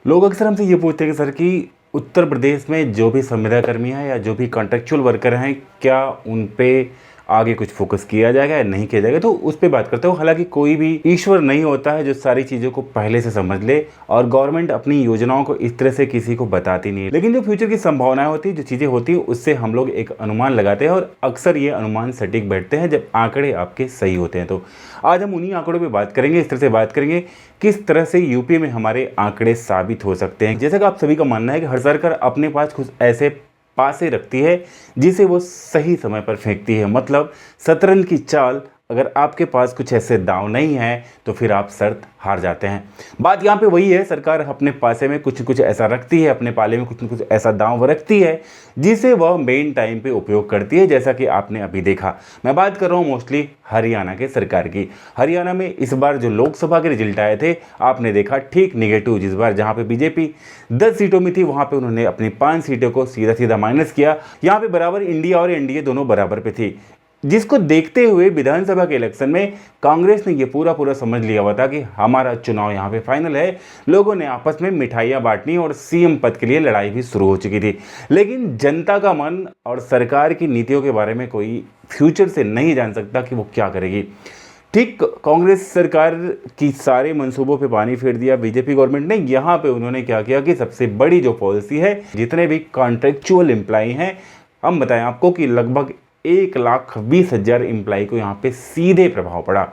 लोग अक्सर हमसे ये पूछते हैं कि सर कि उत्तर प्रदेश में जो भी संविदा कर्मी हैं या जो भी कॉन्ट्रेक्चुअल वर्कर हैं, क्या उन पे आगे कुछ फोकस किया जाएगा या नहीं किया जाएगा। तो उस पर बात करते हो। हालांकि कोई भी ईश्वर नहीं होता है जो सारी चीज़ों को पहले से समझ ले, और गवर्नमेंट अपनी योजनाओं को इस तरह से किसी को बताती नहीं है। लेकिन जो फ्यूचर की संभावनाएं होती है, जो चीज़ें होती हैं, उससे हम लोग एक अनुमान लगाते हैं, और अक्सर ये अनुमान सटीक बैठते हैं जब आंकड़े आपके सही होते हैं। तो आज हम उन्हीं आंकड़ों पर बात करेंगे, इस तरह से बात करेंगे किस तरह से यूपी में हमारे आंकड़े साबित हो सकते हैं। जैसा कि आप सभी का मानना है कि हर सरकार अपने पास कुछ ऐसे पासे रखती है जिसे वो सही समय पर फेंकती है। मतलब शतरंज की चाल, अगर आपके पास कुछ ऐसे दांव नहीं है तो फिर आप शर्त हार जाते हैं। बात यहाँ पे वही है, सरकार अपने पासे में कुछ कुछ ऐसा रखती है, अपने पाले में कुछ न कुछ ऐसा दांव रखती है जिसे वह मेन टाइम पे उपयोग करती है, जैसा कि आपने अभी देखा। मैं बात कर रहा हूँ मोस्टली हरियाणा के सरकार की। हरियाणा में इस बार जो लोकसभा के रिजल्ट आए थे, आपने देखा ठीक निगेटिव। जिस बार जहाँ पे बीजेपी 10 सीटों में थी, वहाँ पे उन्होंने अपनी 5 सीटों को सीधा सीधा माइनस किया। यहाँ पे बराबर इंडिया और एनडीए दोनों बराबर पे थी, जिसको देखते हुए विधानसभा के इलेक्शन में कांग्रेस ने ये पूरा समझ लिया हुआ था कि हमारा चुनाव यहाँ पे फाइनल है। लोगों ने आपस में मिठाइयाँ बांटनी और सीएम पद के लिए लड़ाई भी शुरू हो चुकी थी। लेकिन जनता का मन और सरकार की नीतियों के बारे में कोई फ्यूचर से नहीं जान सकता कि वो क्या करेगी। ठीक कांग्रेस सरकार की सारे मंसूबों पे पानी फेर दिया बीजेपी गवर्नमेंट ने। यहाँ पे उन्होंने क्या किया कि सबसे बड़ी जो पॉलिसी है, जितने भी कॉन्ट्रेक्चुअल एम्प्लॉय हैं, हम बताएं आपको कि लगभग 1,20,000 एम्प्लॉय को यहाँ पे सीधे प्रभाव पड़ा।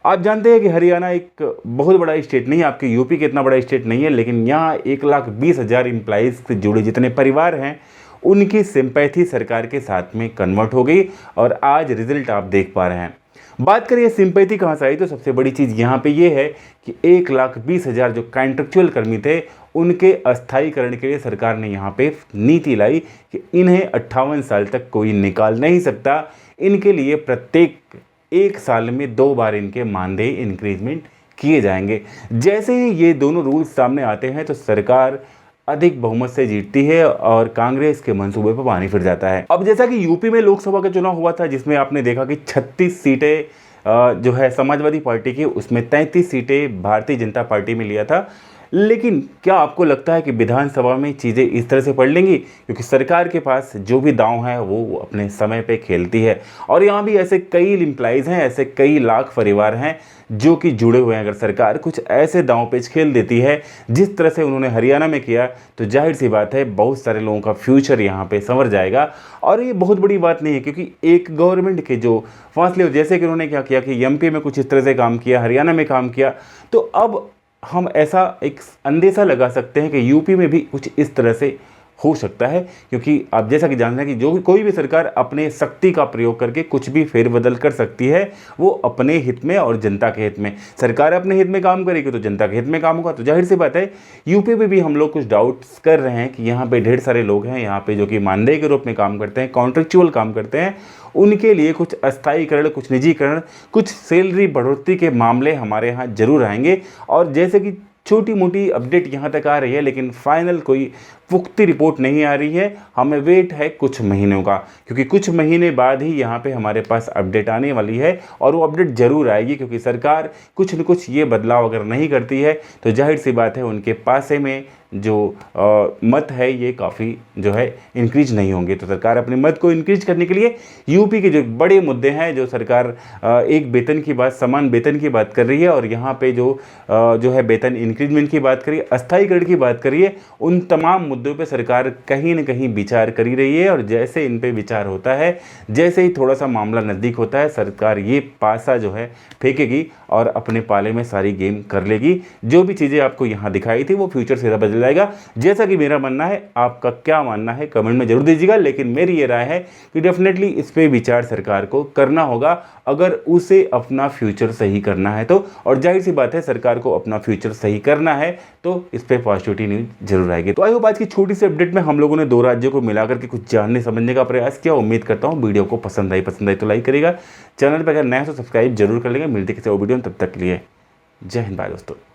आप जानते हैं कि हरियाणा एक बहुत बड़ा स्टेट नहीं है, आपके यूपी के इतना बड़ा स्टेट नहीं है, लेकिन यहाँ 1,20,000 एम्प्लॉयज़ से जुड़े जितने परिवार हैं, उनकी सिंपैथी सरकार के साथ में कन्वर्ट हो गई, और आज रिजल्ट आप देख पा रहे हैं। बात करिए सिंपैथी कहाँ से आई, तो सबसे बड़ी चीज़ यहाँ पे ये है कि 1,20,000 जो कॉन्ट्रेक्चुअल कर्मी थे, उनके अस्थायीकरण के लिए सरकार ने यहाँ पे नीति लाई कि इन्हें 58 साल तक कोई निकाल नहीं सकता। इनके लिए प्रत्येक 1 साल में 2 बार इनके मानदेय इंक्रीजमेंट किए जाएंगे। जैसे ही ये दोनों रूल्स सामने आते हैं तो सरकार अधिक बहुमत से जीतती है और कांग्रेस के मंसूबे पर पानी फिर जाता है। अब जैसा कि यूपी में लोकसभा का चुनाव हुआ था, जिसमें आपने देखा कि 36 सीटें जो है समाजवादी पार्टी की, उसमें 33 सीटें भारतीय जनता पार्टी में लिया था। लेकिन क्या आपको लगता है कि विधानसभा में चीज़ें इस तरह से पड़ लेंगी? क्योंकि सरकार के पास जो भी दांव है वो अपने समय पे खेलती है, और यहाँ भी ऐसे कई एम्प्लॉइज़ हैं, ऐसे कई लाख परिवार हैं जो कि जुड़े हुए हैं। अगर सरकार कुछ ऐसे दांव पेच खेल देती है जिस तरह से उन्होंने हरियाणा में किया, तो जाहिर सी बात है बहुत सारे लोगों का फ्यूचर यहाँ पे संवर जाएगा। और ये बहुत बड़ी बात नहीं है, क्योंकि एक गवर्नमेंट के जो फासले, जैसे कि उन्होंने क्या किया कि एमपी में कुछ इस तरह से काम किया, हरियाणा में काम किया, तो अब हम ऐसा एक अंदेशा लगा सकते हैं कि यूपी में भी कुछ इस तरह से हो सकता है। क्योंकि आप जैसा कि जानते हैं कि जो कोई भी सरकार अपने शक्ति का प्रयोग करके कुछ भी फेरबदल कर सकती है, वो अपने हित में और जनता के हित में। सरकार अपने हित में काम करेगी तो जनता के हित में काम होगा। तो जाहिर सी बात है यूपी में भी हम लोग कुछ डाउट्स कर रहे हैं कि यहाँ पे ढेर सारे लोग हैं यहाँ पे जो कि मानदेय के रूप में काम करते हैं, कॉन्ट्रेक्चुअल काम करते हैं, उनके लिए कुछ अस्थायीकरण, कुछ निजीकरण, कुछ सैलरी बढ़ोतरी के मामले हमारे यहाँ जरूर आएंगे। और जैसे कि छोटी मोटी अपडेट यहाँ तक आ रही है, लेकिन फाइनल कोई पुख्ती रिपोर्ट नहीं आ रही है। हमें वेट है कुछ महीनों का, क्योंकि कुछ महीने बाद ही यहाँ पे हमारे पास अपडेट आने वाली है, और वो अपडेट ज़रूर आएगी। क्योंकि सरकार कुछ न कुछ ये बदलाव अगर नहीं करती है तो जाहिर सी बात है उनके पासे में जो मत है ये काफ़ी जो है इंक्रीज नहीं होंगे। तो सरकार अपने मत को इंक्रीज करने के लिए यूपी के जो बड़े मुद्दे हैं, जो सरकार एक वेतन की बात, समान वेतन की बात कर रही है, और यहाँ पे जो है वेतन इंक्रीजमेंट की बात करिए, अस्थायीकरण की बात करिए, उन तमाम मुद्दों पे सरकार कहीं न कहीं विचार कर ही रही है। और जैसे इन पे विचार होता है, जैसे ही थोड़ा सा मामला नज़दीक होता है, सरकार ये पासा जो है फेंकेगी और अपने पाले में सारी गेम कर लेगी। जो भी चीज़ें आपको यहाँ दिखाई थी वो फ्यूचर सीधा बदल जाएगा, जैसा कि मेरा मानना है। आपका क्या मानना है कमेंट में जरूर दीजिएगा। लेकिन मेरी ये राय है कि डेफिनेटली इस पे विचार सरकार को करना होगा, अगर उसे अपना फ्यूचर सही करना है तो। और जाहिर सी बात है सरकार को अपना फ्यूचर सही करना है तो इस पे पॉजिटिविटी न्यूज जरूर आएगी। तो आई होप आज की छोटी सी अपडेट में हम लोगों ने 2 राज्यों को मिलाकर के कुछ जानने समझने का प्रयास किया। उम्मीद करता हूँ वीडियो को पसंद आई तो लाइक करेगा, चैनल पर अगर नया तो सब्सक्राइब जरूर कर लेंगे। मिलते किसी और वीडियो में, तब तक के लिए जय हिंद, बाय दोस्तों।